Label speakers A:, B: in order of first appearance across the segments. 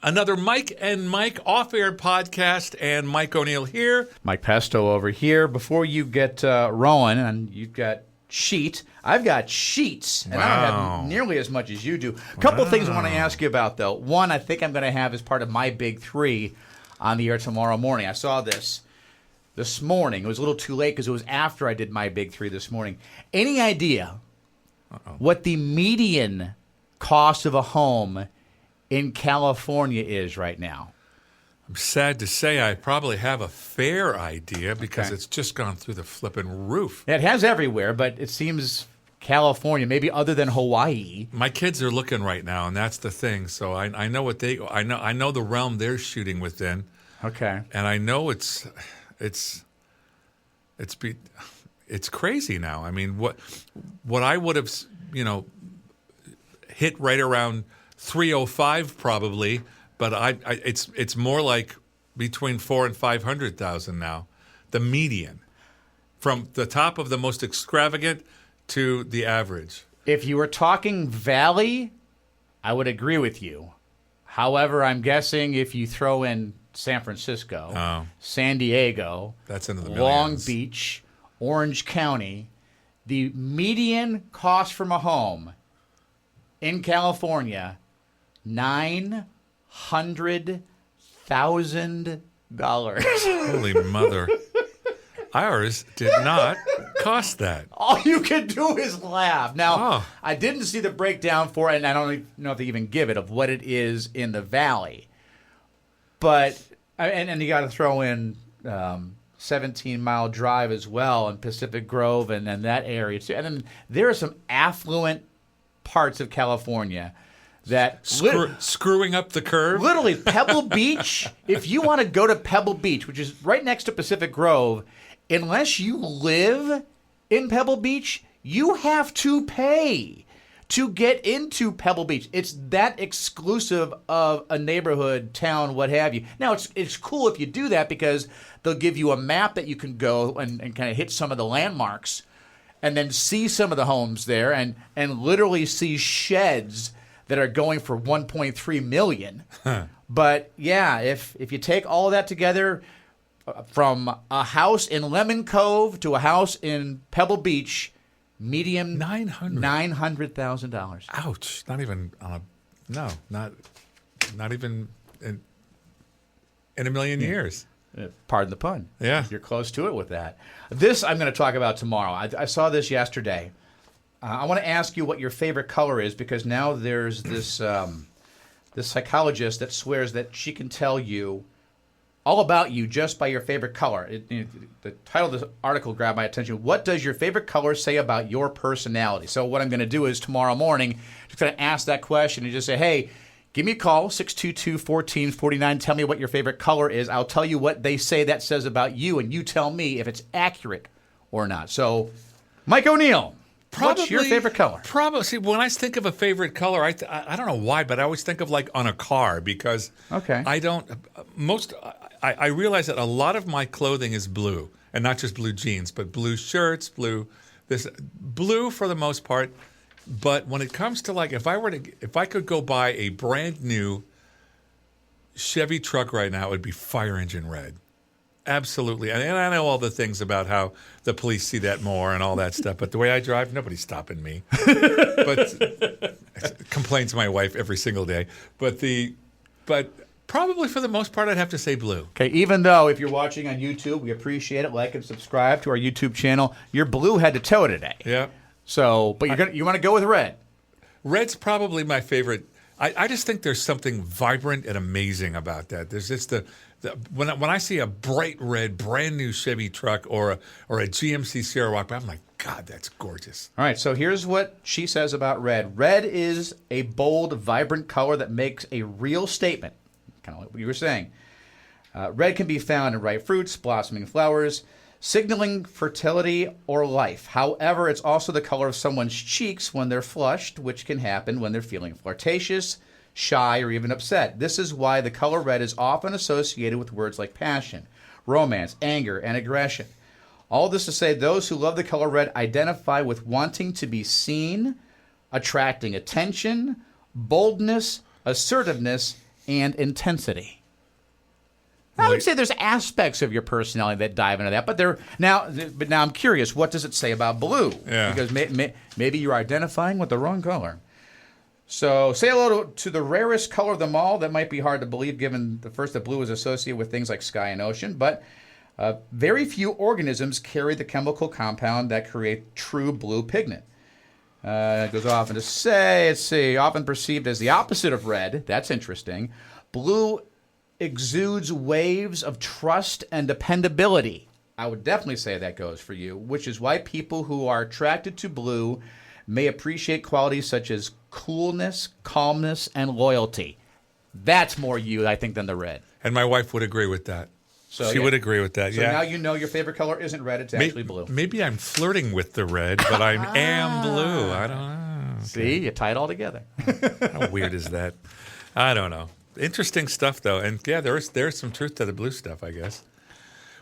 A: Another Mike and Mike off-air podcast, and Mike O'Neill here.
B: Mike Pesto over here. Before you get rolling, and you've got sheet, I've got sheets, and I don't have nearly as much as you do. A couple of things I want to ask you about, though. One, I think I'm going to have as part of my big three on the air tomorrow morning. I saw this morning. It was a little too late because it was after I did my big three this morning. Any idea what the median cost of a home in California is right now?
A: I'm sad to say I probably have a fair idea because it's just gone through the flipping roof.
B: It has everywhere, but it seems California, maybe other than Hawaii.
A: My kids are looking right now, and that's the thing. So I know what I know the realm they're shooting within.
B: Okay.
A: And I know it's crazy now. I mean, what I would have, hit right around 305 probably, but it's more like between 400,000 and 500,000 now, the median, from the top of the most extravagant to the average.
B: If you were talking Valley, I would agree with you. However, I'm guessing if you throw in San Francisco, San Diego,
A: that's into the millions.
B: Long Beach, Orange County, the median cost from a home in California, $900,000.
A: Holy mother. Ours did not cost that.
B: All you can do is laugh. Now, I didn't see the breakdown for it, and I don't even know if they even give it, of what it is in the Valley. But, and you got to throw in 17-Mile Drive as well, and Pacific Grove, and that area too. And then there are some affluent parts of California that
A: screwing up the curve.
B: Literally, Pebble Beach. If you want to go to Pebble Beach, which is right next to Pacific Grove, unless you live in Pebble Beach, you have to pay to get into Pebble Beach. It's that exclusive of a neighborhood, town, what have you. Now, it's cool if you do that because they'll give you a map that you can go and kind of hit some of the landmarks and then see some of the homes there and literally see sheds that are going for $1.3 million. But, yeah, if you take all of that together, from a house in Lemon Cove to a house in Pebble Beach, median $900,000.
A: Ouch! Not even on not even in a million years.
B: Pardon the pun.
A: Yeah,
B: you're close to it with that. This I'm going to talk about tomorrow. I saw this yesterday. I want to ask you what your favorite color is because now there's this this psychologist that swears that she can tell you all about you just by your favorite color. The title of the article grabbed my attention. What does your favorite color say about your personality? So what I'm going to do is tomorrow morning, just going to ask that question and just say, hey, give me a call, 622-1449. Tell me what your favorite color is. I'll tell you what they say that says about you, and you tell me if it's accurate or not. So, Mike O'Neill, what's your favorite color?
A: Probably. See, when I think of a favorite color, I don't know why, but I always think of like on a car because I don't I realize that a lot of my clothing is blue, and not just blue jeans, but blue shirts, blue for the most part. But when it comes to like, if I could go buy a brand new Chevy truck right now, it would be fire engine red. Absolutely. And I know all the things about how the police see that more and all that stuff, but the way I drive, nobody's stopping me. But complains my wife every single day. But probably for the most part, I'd have to say blue.
B: Okay, even though if you're watching on YouTube, we appreciate it. Like and subscribe to our YouTube channel. You're blue head to toe today.
A: Yeah. So,
B: but you want to go with red.
A: Red's probably my favorite. I just think there's something vibrant and amazing about that. There's just when I see a bright red, brand new Chevy truck or a GMC Sierra walk by, I'm like, God, that's gorgeous.
B: All right, so here's what she says about red. Red is a bold, vibrant color that makes a real statement. Kind of like what you were saying. Red can be found in ripe fruits, blossoming flowers, signaling fertility or life. However, it's also the color of someone's cheeks when they're flushed, which can happen when they're feeling flirtatious, shy, or even upset. This is why the color red is often associated with words like passion, romance, anger, and aggression. All this to say, those who love the color red identify with wanting to be seen, attracting attention, boldness, assertiveness, and intensity. I would say there's aspects of your personality that dive into that, but now I'm curious. What does it say about blue?
A: Yeah.
B: Because maybe you're identifying with the wrong color. So say hello to the rarest color of them all. That might be hard to believe, given that blue is associated with things like sky and ocean. But very few organisms carry the chemical compound that create true blue pigment. It goes off to say, let's see, often perceived as the opposite of red. That's interesting. Blue exudes waves of trust and dependability. I would definitely say that goes for you, which is why people who are attracted to blue may appreciate qualities such as coolness, calmness, and loyalty. That's more you, I think, than the red.
A: And my wife would agree with that.
B: So,
A: she would agree with that,
B: so now you know your favorite color isn't red, it's actually blue.
A: Maybe I'm flirting with the red, but I am blue. I don't know. Okay.
B: See, you tie it all together.
A: How weird is that? I don't know. Interesting stuff, though. And yeah, there's some truth to the blue stuff, I guess.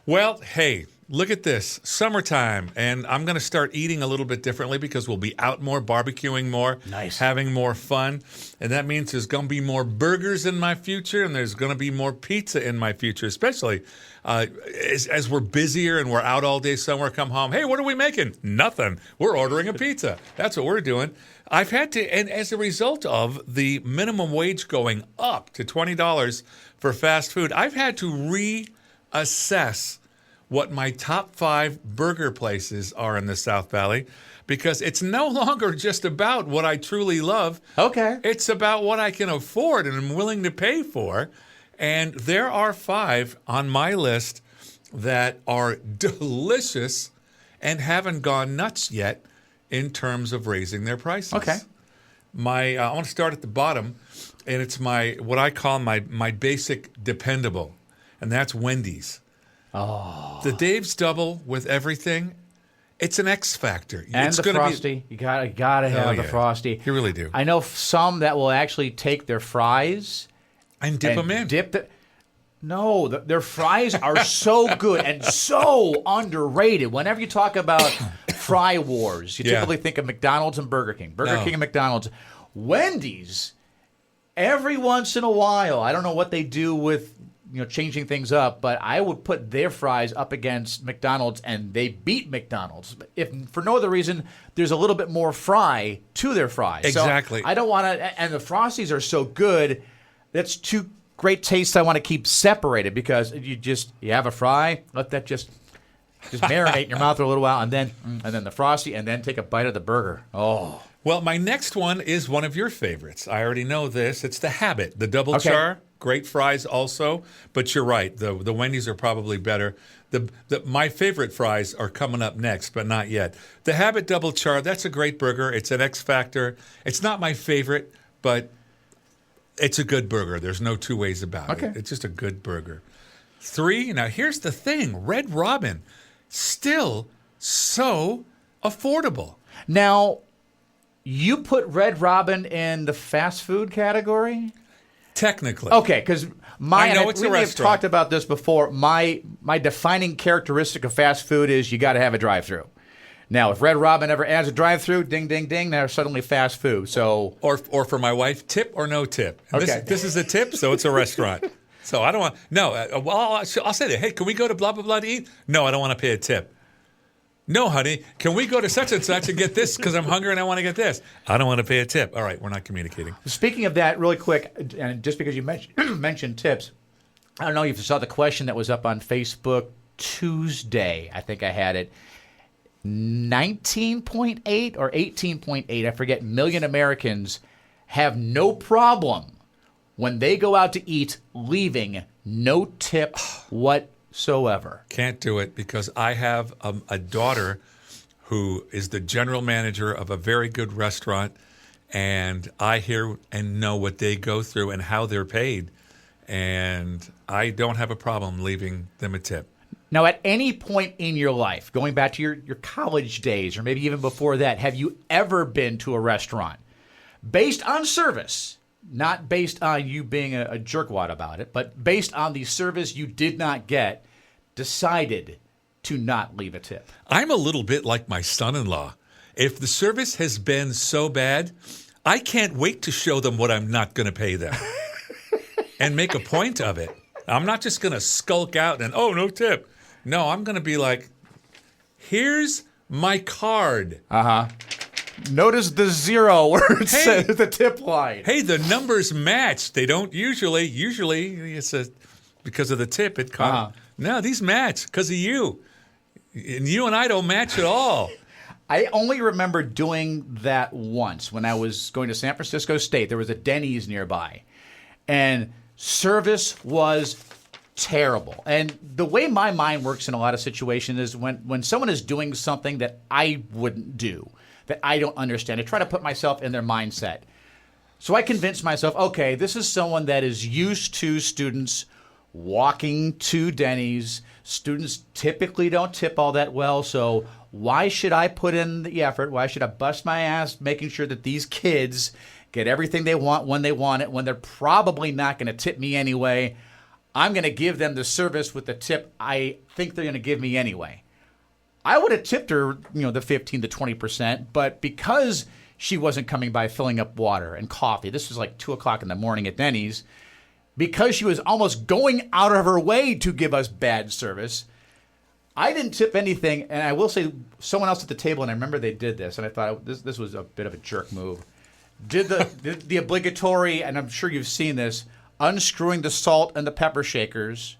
A: Well, hey, look at this. Summertime. And I'm going to start eating a little bit differently because we'll be out more, barbecuing more, having more fun. And that means there's going to be more burgers in my future and there's going to be more pizza in my future, especially as we're busier and we're out all day somewhere, come home. Hey, what are we making? Nothing. We're ordering a pizza. That's what we're doing. I've had to, and as a result of the minimum wage going up to $20 for fast food, I've had to reassess what my top 5 burger places are in the South Valley because it's no longer just about what I truly love.
B: Okay.
A: It's about what I can afford and am willing to pay for. And there are 5 on my list that are delicious and haven't gone nuts yet in terms of raising their prices.
B: Okay.
A: I want to start at the bottom, and it's what I call my basic dependable, and that's Wendy's.
B: Oh.
A: The Dave's Double with everything, it's an X factor.
B: And
A: it's
B: the Frosty. You gotta have the Frosty.
A: You really do.
B: I know some that will actually take their fries
A: and dip them in.
B: No, their fries are so good and so underrated. Whenever you talk about fry wars, you typically think of McDonald's and Burger King. Burger King and McDonald's. Wendy's, every once in a while, I don't know what they do with changing things up, but I would put their fries up against McDonald's, and they beat McDonald's. If for no other reason, there's a little bit more fry to their fries.
A: Exactly.
B: So I don't want to, and the Frosties are so good. That's two great tastes I want to keep separated because you have a fry, let that just marinate in your mouth for a little while, and then the Frosty, and then take a bite of the burger. Oh.
A: Well, my next one is one of your favorites. I already know this. It's the Habit, the double char. Great fries also, but you're right. The Wendy's are probably better. My favorite fries are coming up next, but not yet. The Habit double char, that's a great burger. It's an X factor. It's not my favorite, but it's a good burger. There's no two ways about it. It's just a good burger. 3, now here's the thing. Red Robin, still so affordable.
B: Now, you put Red Robin in the fast food category?
A: Technically.
B: Okay, because
A: I know it's a restaurant.
B: We've talked about this before. My defining characteristic of fast food is you got to have a drive-through. Now, if Red Robin ever adds a drive-through, ding, ding, ding, they're suddenly fast food. So,
A: or for my wife, tip or no tip.
B: Okay.
A: This is a tip, so it's a restaurant. So I don't want. No, I'll say that. Hey, can we go to blah blah blah to eat? No, I don't want to pay a tip. No, honey, can we go to such and such and get this because I'm hungry and I want to get this? I don't want to pay a tip. All right, we're not communicating.
B: Speaking of that, really quick, and just because you mentioned tips, I don't know if you saw the question that was up on Facebook Tuesday. I think I had it. 19.8 or 18.8, I forget, million Americans have no problem when they go out to eat leaving no tip whatsoever.
A: Can't do it because I have a daughter who is the general manager of a very good restaurant, and I hear and know what they go through and how they're paid, and I don't have a problem leaving them a tip.
B: Now, at any point in your life, going back to your college days or maybe even before that, have you ever been to a restaurant based on service, not based on you being a jerkwad about it, but based on the service you did not get, decided to not leave a tip?
A: I'm a little bit like my son-in-law. If the service has been so bad, I can't wait to show them what I'm not going to pay them. and make a point of it. I'm not just going to skulk out and, oh, no tip. No, I'm going to be like, here's my card.
B: Notice the 0 where it says the tip line.
A: Hey, the numbers match. They don't usually. Usually, it's because of the tip. It comes. No, these match because of you. And you and I don't match at all.
B: I only remember doing that once when I was going to San Francisco State. There was a Denny's nearby, and service was terrible. And the way my mind works in a lot of situations is when someone is doing something that I wouldn't do, that I don't understand, I try to put myself in their mindset. So I convince myself, okay, this is someone that is used to students walking to Denny's. Students typically don't tip all that well, so why should I put in the effort? Why should I bust my ass making sure that these kids get everything they want when they want it, when they're probably not going to tip me anyway? I'm going to give them the service with the tip I think they're going to give me anyway. I would have tipped her, the 15 to 20%, but because she wasn't coming by filling up water and coffee, this was like 2 o'clock in the morning at Denny's, because she was almost going out of her way to give us bad service, I didn't tip anything. And I will say, someone else at the table, and I remember they did this, and I thought this was a bit of a jerk move, did the obligatory, and I'm sure you've seen this, unscrewing the salt and the pepper shakers,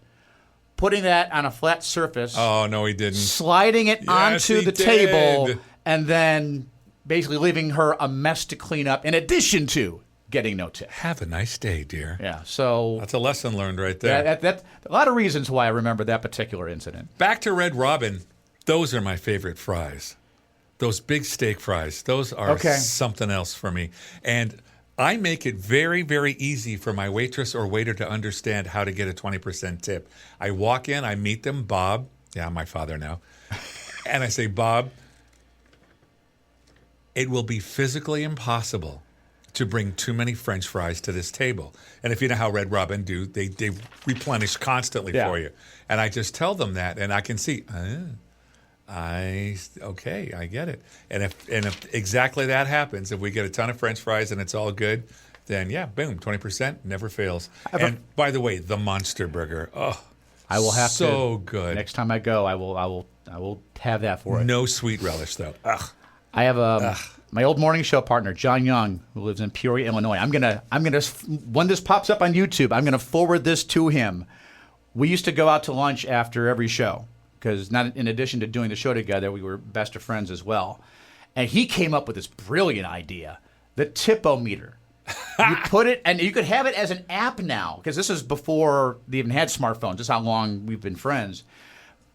B: putting that on a flat surface.
A: Oh, no, he didn't.
B: Sliding it onto the table, and then basically leaving her a mess to clean up, in addition to getting no tip.
A: Have a nice day, dear.
B: Yeah, so
A: that's a lesson learned right there.
B: That's a lot of reasons why I remember that particular incident.
A: Back to Red Robin. Those are my favorite fries. Those big steak fries. Those are something else for me. And I make it very, very easy for my waitress or waiter to understand how to get a 20% tip. I walk in, I meet them, Bob. Yeah, I'm my father now. And I say, Bob, it will be physically impossible to bring too many French fries to this table. And if you know how Red Robin do, they replenish constantly for you. And I just tell them that, and I can see, I get it. And if exactly that happens, if we get a ton of French fries and it's all good, then boom, 20% never fails. And by the way, the Monster Burger,
B: I will have
A: so good.
B: Next time I go, I will have that for it.
A: No sweet relish though. Ugh.
B: I have my old morning show partner, John Young, who lives in Peoria, Illinois. I'm gonna when this pops up on YouTube, I'm gonna forward this to him. We used to go out to lunch after every show, because in addition to doing the show together, we were best of friends as well. And he came up with this brilliant idea, the Tip-O-Meter. You put it, and you could have it as an app now, because this is before they even had smartphones. Just how long we've been friends.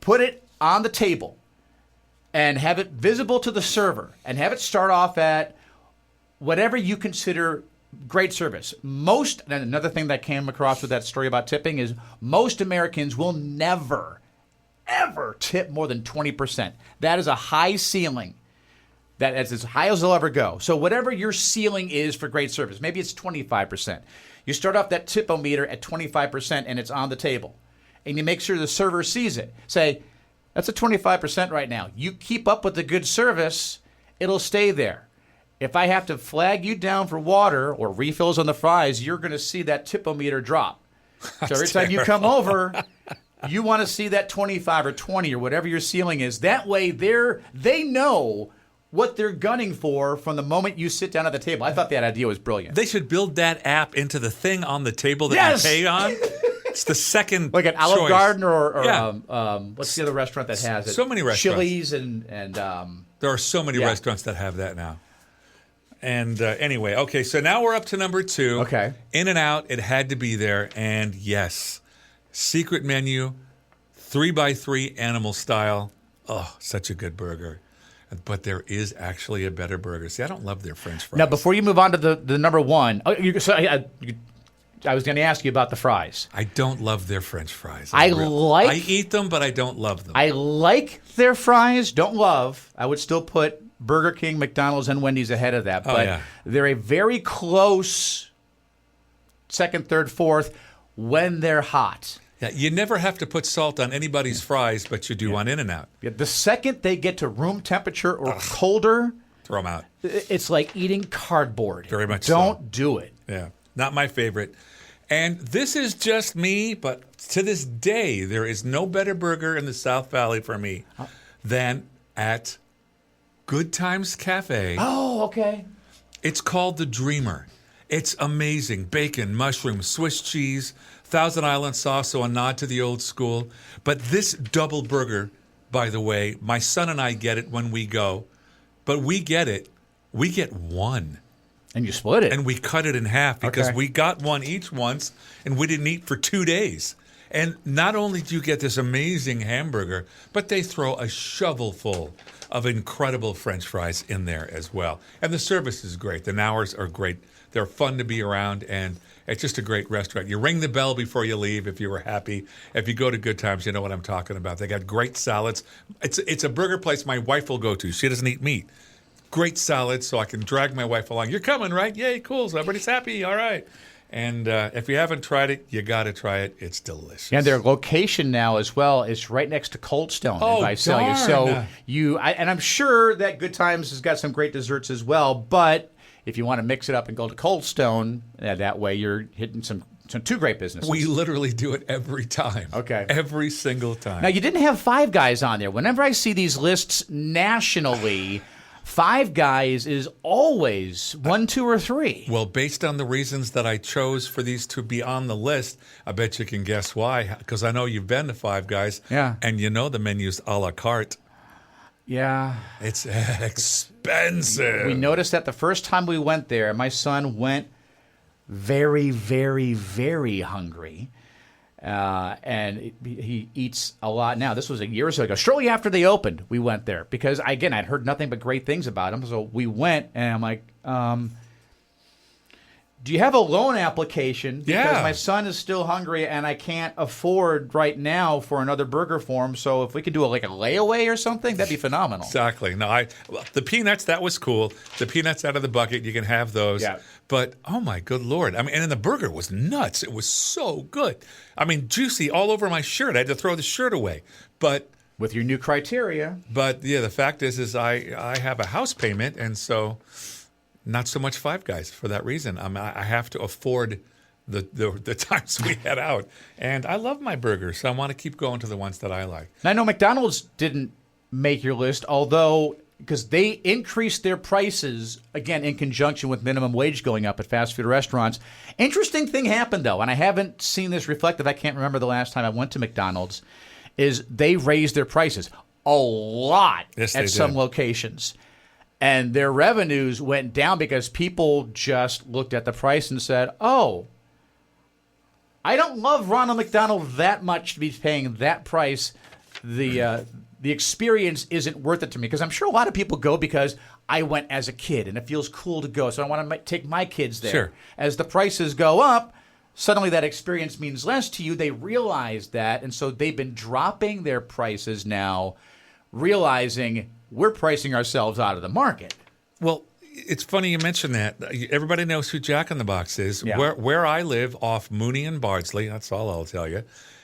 B: Put it on the table and have it visible to the server, and have it start off at whatever you consider great service. And another thing that came across with that story about tipping is most Americans will never, ever tip more than 20%. That is a high ceiling. That is as high as they'll ever go. So whatever your ceiling is for great service, maybe it's 25%. You start off that Tip-O-Meter at 25% and it's on the table. And you make sure the server sees it. Say, that's a 25% right now. You keep up with the good service, it'll stay there. If I have to flag you down for water or refills on the fries, you're going to see that Tip-O-Meter drop. So every time you come over, you want to see that 25 or 20 or whatever your ceiling is. That way they know what they're gunning for from the moment you sit down at the table. I thought that idea was brilliant.
A: They should build that app into the thing on the table that you pay on. It's the second
B: like an Olive
A: choice.
B: Garden or what's the other restaurant that has it?
A: So many restaurants.
B: Chili's and
A: there are so many restaurants that have that now. And anyway, okay, so now we're up to number 2.
B: Okay.
A: In-N-Out, it had to be there. And yes, secret menu, 3x3 animal style. Oh, such a good burger. But there is actually a better burger. See, I don't love their French fries.
B: Now, before you move on to the number 1, I was going to ask you about the fries.
A: I don't love their French fries.
B: I
A: eat them, but I don't love them.
B: I like their fries. Don't love. I would still put Burger King, McDonald's, and Wendy's ahead of that. But they're a very close second, third, fourth when they're hot.
A: Yeah, you never have to put salt on anybody's fries, but you do on In-N-Out.
B: Yeah, the second they get to room temperature or colder,
A: throw them out.
B: It's like eating cardboard.
A: Very much
B: Don't do it.
A: Yeah, not my favorite. And this is just me, but to this day, there is no better burger in the South Valley for me than at Good Times Cafe.
B: Oh, okay.
A: It's called the Dreamer. It's amazing. Bacon, mushrooms, Swiss cheese, Thousand Island sauce, so a nod to the old school. But this double burger, by the way, my son and I get it when we go. But we get one.
B: And you split it.
A: And we cut it in half because
B: Okay.
A: we got one each once, and we didn't eat for 2 days. And not only do you get this amazing hamburger, but they throw a shovelful of incredible French fries in there as well. And the service is great. The hours are great. They're fun to be around, and it's just a great restaurant. You ring the bell before you leave if you were happy. If you go to Good Times, you know what I'm talking about. They got great salads. It's a burger place my wife will go to. She doesn't eat meat. Great salads, so I can drag my wife along. You're coming, right? Yay, cool. So everybody's happy. All right. And if you haven't tried it, you got to try it. It's delicious.
B: And their location now as well is right next to Cold Stone
A: Oh,
B: in Visalia.
A: darn.
B: So and I'm sure that Good Times has got some great desserts as well. But if you want to mix it up and go to Cold Stone, that way you're hitting some two great businesses.
A: We literally do it every time.
B: Okay.
A: Every single time.
B: Now, you didn't have Five Guys on there. Whenever I see these lists nationally, Five Guys is always 1, 2, or 3.
A: Well, based on the reasons that I chose for these to be on the list, I bet you can guess why. Because I know you've been to Five Guys.
B: Yeah.
A: And you know the menu's a la carte.
B: Yeah.
A: It's expensive.
B: We noticed that the first time we went there, my son went very, very, very hungry. And he eats a lot now. This was a year or so ago. Shortly after they opened, we went there because, again, I'd heard nothing but great things about him. So we went, and I'm like, do you have a loan application? Because
A: Yeah.
B: my son is still hungry, and I can't afford right now for another burger for him. So if we could do a layaway or something, that'd be phenomenal.
A: Exactly. No, the peanuts, that was cool. The peanuts out of the bucket, you can have those.
B: Yeah.
A: But, oh my good Lord. I mean, and then the burger was nuts. It was so good. I mean, juicy all over my shirt. I had to throw the shirt away. But
B: With your new criteria.
A: yeah, the fact is I have a house payment, and so not so much Five Guys for that reason. I have to afford the times we head out. And I love my burgers, so I want to keep going to the ones that I like.
B: Now, I know McDonald's didn't make your list, although because they increased their prices, again, in conjunction with minimum wage going up at fast food restaurants. Interesting thing happened, though, and I haven't seen this reflected. I can't remember the last time I went to McDonald's, is they raised their prices a lot at some locations. And their revenues went down because people just looked at the price and said, oh, I don't love Ronald McDonald that much to be paying that price. The experience isn't worth it to me, because I'm sure a lot of people go because I went as a kid and it feels cool to go, so I want to take my kids there.
A: Sure.
B: As the prices go up, suddenly that experience means less to you. They realize that, and so they've been dropping their prices now, realizing we're pricing ourselves out of the market.
A: Well, it's funny you mention that. Everybody knows who Jack in the Box is.
B: Yeah.
A: Where I live, off Mooney and Bardsley, that's all I'll tell you,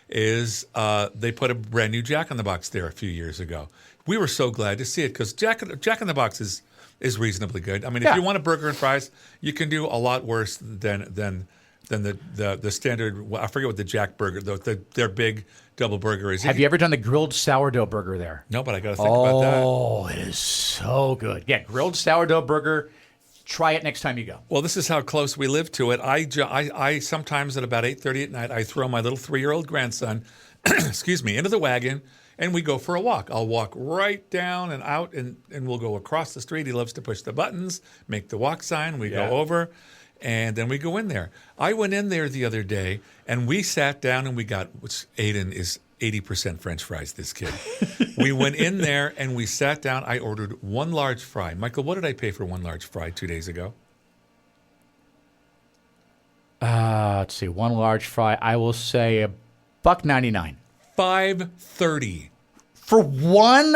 A: is they put a brand new Jack in the Box there a few years ago. We were so glad to see it because Jack in the Box is reasonably good. I mean, if you want a burger and fries, you can do a lot worse than the standard. I forget what the Jack burger, their big double burger is.
B: Have you ever done the grilled sourdough burger there?
A: No, but I got to think about that.
B: Oh, it is so good. Yeah, grilled sourdough burger. Try it next time you go.
A: Well, this is how close we live to it. I sometimes at about 8:30 at night, I throw my little 3-year-old grandson, excuse me, into the wagon, and we go for a walk. I'll walk right down and out, and we'll go across the street. He loves to push the buttons, make the walk sign. We go over, and then we go in there. I went in there the other day, and we sat down, and we got, which Aiden is 80% French fries, this kid. We went in there and we sat down. I ordered one large fry. Michael, what did I pay for one large fry 2 days ago?
B: Let's see. One large fry. I will say $1.99.
A: $5.30.
B: For one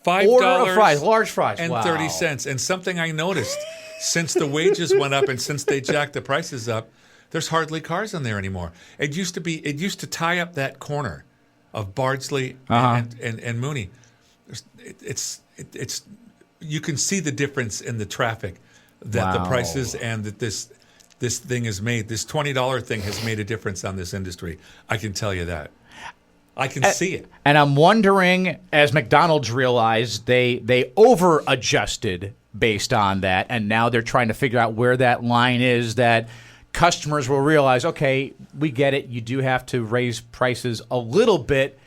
A: $5
B: order of fries, large fries.
A: and
B: Wow.
A: 30 cents. And something I noticed, since the wages went up and since they jacked the prices up, there's hardly cars in there anymore. It used to tie up that corner of Bardsley and Mooney. It's you can see the difference in the traffic that the prices and that this this thing has made, this $20 thing has made a difference on this industry. I can tell you that. I can see it.
B: And I'm wondering, as McDonald's realized, they over-adjusted based on that, and now they're trying to figure out where that line is that customers will realize, okay, we get it. You do have to raise prices a little bit,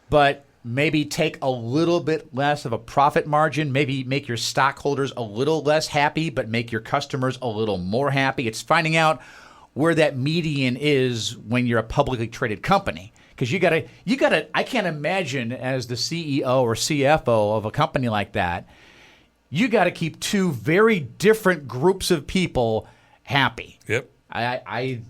B: but maybe take a little bit less of a profit margin, maybe make your stockholders a little less happy, but make your customers a little more happy. It's finding out where that median is when you're a publicly traded company. Because you gotta, I can't imagine as the CEO or CFO of a company like that, you got to keep two very different groups of people happy.
A: Yep.
B: I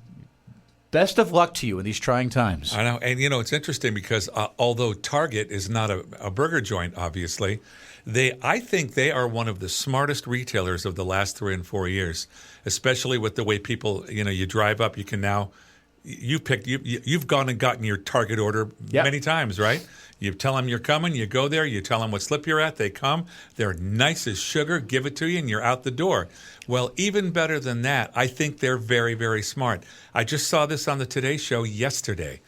B: best of luck to you in these trying times.
A: I know. And, it's interesting because although Target is not a burger joint, obviously, I think they are one of the smartest retailers of the last 3 and 4 years, especially with the way people, you drive up, you can now, you've gone and gotten your Target order many times, right? You tell them you're coming, you go there, you tell them what slip you're at, they come, they're nice as sugar, give it to you, and you're out the door. Well, even better than that, I think they're very, very smart. I just saw this on the Today Show yesterday.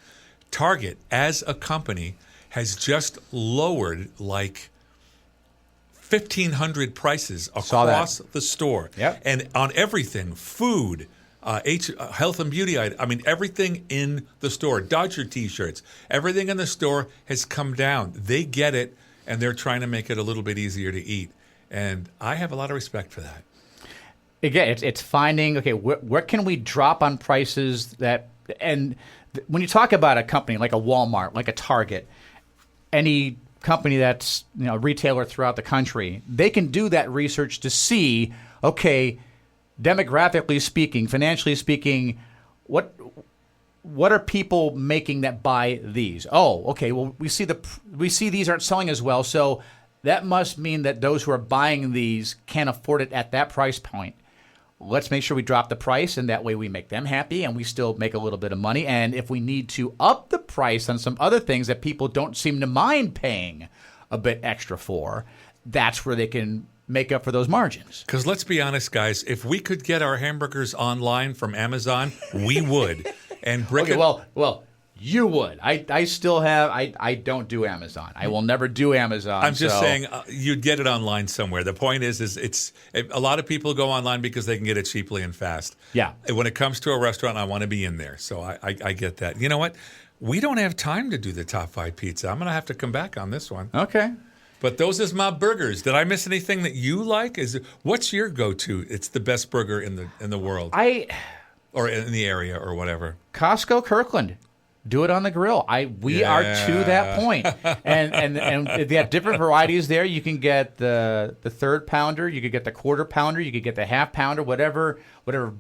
A: Target, as a company, has just lowered like 1,500 prices across the store.
B: Yep.
A: And on everything, food, health and beauty, everything in the store, Dodger T-shirts, everything in the store has come down. They get it, and they're trying to make it a little bit easier to eat. And I have a lot of respect for that.
B: Again, it's finding, okay, where can we drop on prices that, and when you talk about a company like a Walmart, like a Target, any company that's, a retailer throughout the country, they can do that research to see, okay, demographically speaking, financially speaking, what are people making that buy these? Oh, okay. Well, we see these aren't selling as well, so that must mean that those who are buying these can't afford it at that price point. Let's make sure we drop the price, and that way we make them happy, and we still make a little bit of money. And if we need to up the price on some other things that people don't seem to mind paying a bit extra for, that's where they can make up for those margins.
A: Because let's be honest, guys, if we could get our hamburgers online from Amazon, we would. And
B: okay, well, you would. I still have. I don't do Amazon. I will never do Amazon.
A: I'm just saying you'd get it online somewhere. The point is it's a lot of people go online because they can get it cheaply and fast.
B: Yeah.
A: When it comes to a restaurant, I want to be in there. So I get that. You know what? We don't have time to do the top 5 pizza. I'm going to have to come back on this one.
B: Okay.
A: But those is my burgers. Did I miss anything that you like? What's your go-to? It's the best burger in the world. Or in the area or whatever.
B: Costco Kirkland. Do it on the grill. We are to that point. And they have different varieties there. You can get the third pounder, you could get the quarter pounder, you could get the half pounder, whatever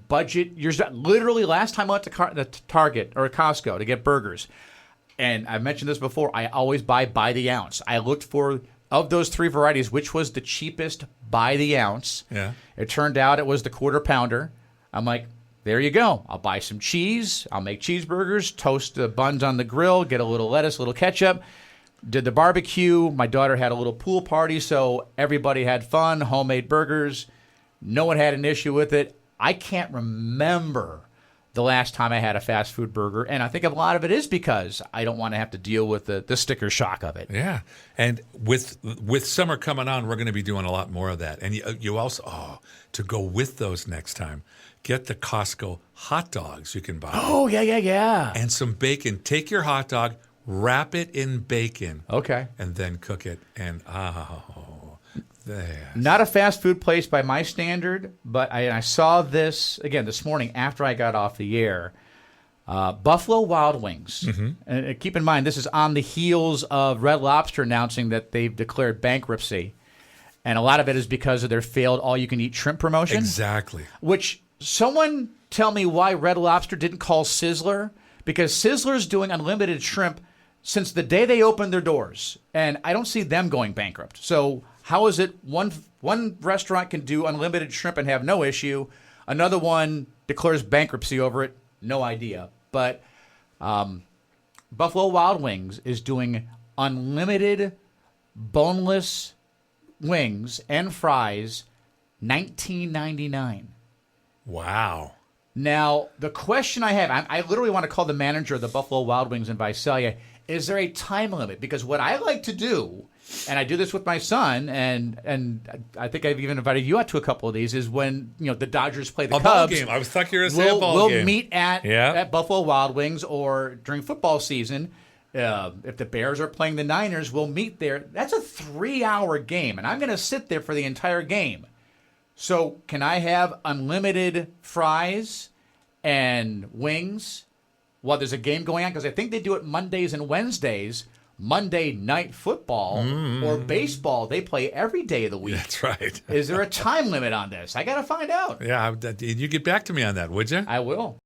B: budget. Literally last time I went to Target or Costco to get burgers, and I've mentioned this before, I always buy by the ounce. I looked for, of those 3 varieties, which was the cheapest by the ounce.
A: Yeah.
B: It turned out it was the quarter pounder. I'm like, there you go. I'll buy some cheese. I'll make cheeseburgers, toast the buns on the grill, get a little lettuce, a little ketchup. Did the barbecue. My daughter had a little pool party, so everybody had fun, homemade burgers. No one had an issue with it. I can't remember the last time I had a fast food burger, and I think a lot of it is because I don't want to have to deal with the sticker shock of it.
A: Yeah, and with summer coming on, we're going to be doing a lot more of that. And you also, to go with those next time, get the Costco hot dogs you can buy.
B: Oh, yeah.
A: And some bacon. Take your hot dog, wrap it in bacon.
B: Okay.
A: And then cook it. And, there.
B: Not a fast food place by my standard, but I saw this, again, this morning after I got off the air. Buffalo Wild Wings. Mm-hmm. And keep in mind, this is on the heels of Red Lobster announcing that they've declared bankruptcy. And a lot of it is because of their failed all-you-can-eat shrimp promotion.
A: Exactly.
B: Which, someone tell me why Red Lobster didn't call Sizzler, because Sizzler's doing unlimited shrimp since the day they opened their doors, and I don't see them going bankrupt. So how is it one restaurant can do unlimited shrimp and have no issue, another one declares bankruptcy over it? No idea. But Buffalo Wild Wings is doing unlimited boneless wings and fries, $19.99.
A: Wow.
B: Now, the question I have, I literally want to call the manager of the Buffalo Wild Wings in Visalia, is there a time limit? Because what I like to do, and I do this with my son, and I think I've even invited you out to a couple of these, is when the Dodgers play the
A: a
B: Cubs.
A: Ball game. I was thought you were going to say a ball game.
B: We'll meet at Buffalo Wild Wings, or during football season, if the Bears are playing the Niners, we'll meet there. That's a 3-hour game, and I'm going to sit there for the entire game. So can I have unlimited fries and wings while there's a game going on? Because I think they do it Mondays and Wednesdays. Monday Night Football or baseball, they play every day of the week.
A: That's right.
B: Is there a time limit on this? I got to find out.
A: Yeah, you get back to me on that, would you?
B: I will.